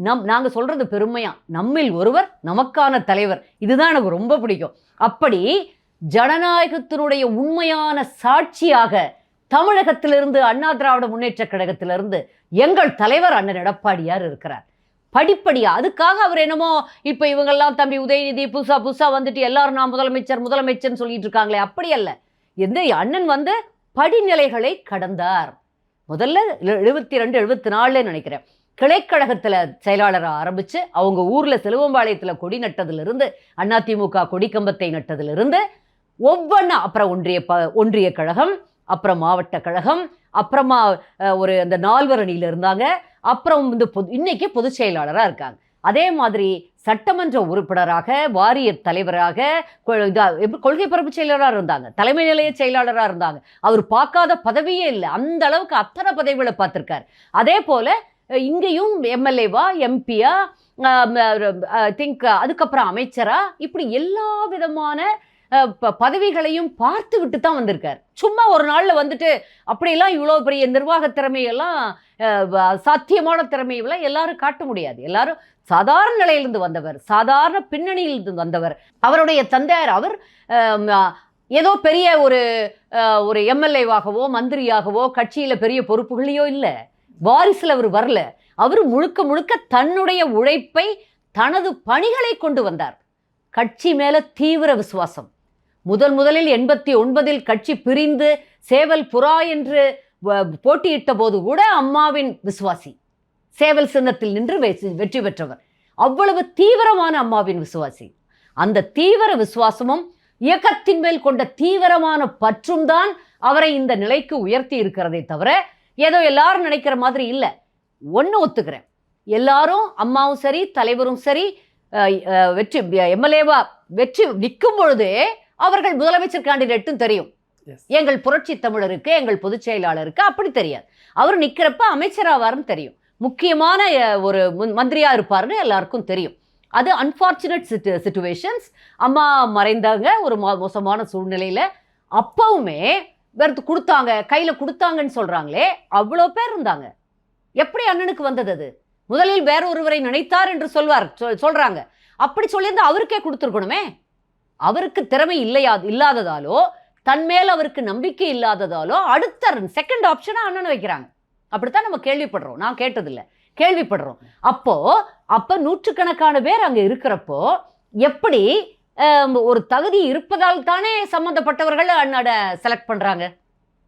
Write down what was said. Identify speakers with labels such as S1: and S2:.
S1: நாங்கள் சொல்கிறது பெருமையாக, நம்மில் ஒருவர் நமக்கான தலைவர். இதுதான் எனக்கு ரொம்ப பிடிக்கும். அப்படி ஜனநாயகத்தினுடைய உண்மையான சாட்சியாக தமிழகத்திலிருந்து, அண்ணா திராவிட முன்னேற்ற கழகத்திலிருந்து எங்கள் தலைவர் அண்ணன் எடப்பாடியார் இருக்கிறார். படிப்படியா அதுக்காக அவர் என்னமோ இப்போ இவங்கெல்லாம் தம்பி உதயநிதி புதுசாக வந்துட்டு எல்லாரும் நான் முதலமைச்சர்னு சொல்லிட்டு இருக்காங்களே, அப்படி அல்ல. எந்த அண்ணன் வந்து படிநிலைகளை கடந்தார். முதல்ல 72 74 நினைக்கிறேன், கிளைக்கழகத்தில் செயலாளராக ஆரம்பித்து அவங்க ஊரில் சிலுவம்பாளையத்தில் கொடி நட்டதிலிருந்து, அதிமுக கொடிக்கம்பத்தை நட்டதிலிருந்து ஒவ்வொன்றா, அப்புறம் ஒன்றிய கழகம், அப்புறம் மாவட்ட கழகம், அப்புறமா ஒரு அந்த 4 அணியில் இருந்தாங்க, அப்புறம் வந்து இன்னைக்கு பொதுச் செயலாளராக இருக்காங்க. அதே மாதிரி சட்டமன்ற உறுப்பினராக, வாரியர் தலைவராக, கொள்கை பரப்பு செயலாளராக இருந்தாங்க, தலைமை நிலைய செயலாளராக இருந்தாங்க. அவர் பார்க்காத பதவியே இல்லை, அந்த அளவுக்கு அத்தனை பதவிகளை பார்த்துருக்கார். அதே போல் இங்கேயும் எம்எல்ஏவா, எம்பியா, திங்க் அதுக்கப்புறம் அமைச்சரா, இப்படி எல்லா விதமான பதவிகளையும் பார்த்து விட்டு தான் வந்திருக்கார். சும்மா ஒரு நாளில் வந்துட்டு அப்படியெல்லாம் இவ்வளோ பெரிய நிர்வாக திறமையெல்லாம், சாத்தியமான திறமையெல்லாம் எல்லாரும் காட்ட முடியாது. எல்லாரும் சாதாரண நிலையிலிருந்து வந்தவர், சாதாரண பின்னணியிலிருந்து வந்தவர். அவருடைய தந்தையார் அவர் ஏதோ பெரிய ஒரு எம்எல்ஏவாகவோ மந்திரியாகவோ கட்சியில் பெரிய பொறுப்புகளையோ இல்லை, வாரிசில் அவர் வரல. அவர் முழுக்க முழுக்க தன்னுடைய உழைப்பை, தனது பணிகளை கொண்டு வந்தார். கட்சி மேலே தீவிர விசுவாசம். முதலில் 89 கட்சி பிரிந்து சேவல் புறா என்று போட்டியிட்ட போது கூட அம்மாவின் விசுவாசி, சேவல் சின்னத்தில் நின்று வெற்றி பெற்றவர். அவ்வளவு தீவிரமான அம்மாவின் விசுவாசி. அந்த தீவிர விசுவாசமும் இயக்கத்தின் மேல் கொண்ட தீவிரமான பற்றும் தான் அவரை இந்த நிலைக்கு உயர்த்தி இருக்கிறதே தவிர, ஏதோ எல்லாரும் நினைக்கிற மாதிரி இல்லை. ஒன்று ஒத்துக்கிறேன், எல்லாரும் அம்மாவும் சரி தலைவரும் சரி வெற்றி எம்எல்ஏவா வெற்றி நிற்கும் பொழுதே அவர்கள் முதலமைச்சர் கேண்டிடேட்டும் தெரியும். எங்கள் புரட்சி தமிழருக்கு, எங்கள் பொதுச் செயலாளருக்கு அப்படி தெரியாது. அவர் நிற்கிறப்ப அமைச்சராவார்னு தெரியும், முக்கியமான ஒரு மந்திரியா இருப்பார்னு எல்லாருக்கும் தெரியும். அது அன்ஃபார்ச்சுனேட் சிச்சுவேஷன்ஸ். அம்மா மறைந்தாங்க ஒரு மோசமான சூழ்நிலையில். அப்பவுமே வெறுத்து கொடுத்தாங்க, கையில் கொடுத்தாங்கன்னு சொல்கிறாங்களே, அவ்வளோ பேர் இருந்தாங்க. எப்படி அண்ணனுக்கு வந்தது அது? முதலில் வேற ஒருவரை நினைத்தார் என்று சொல்றாங்க. அப்படி சொல்லியிருந்தா அவருக்கே கொடுத்துருக்கணுமே. அவருக்கு திறமை இல்லாததாலோ, தன்மேல் அவருக்கு நம்பிக்கை இல்லாததாலோ அடுத்த செகண்ட் ஆப்ஷனா அண்ணனை வைக்கிறாங்க. அப்படித்தான் நம்ம கேள்விப்படுறோம். நான் கேட்டதில்லை, கேள்விப்படுறோம். அப்போ நூற்றுக்கணக்கான பேர் அங்கே இருக்கிறப்போ எப்படி ஒரு தகுதி இருப்பதால் தானே சம்பந்தப்பட்டவர்கள் அண்ணாட செலக்ட் பண்றாங்க.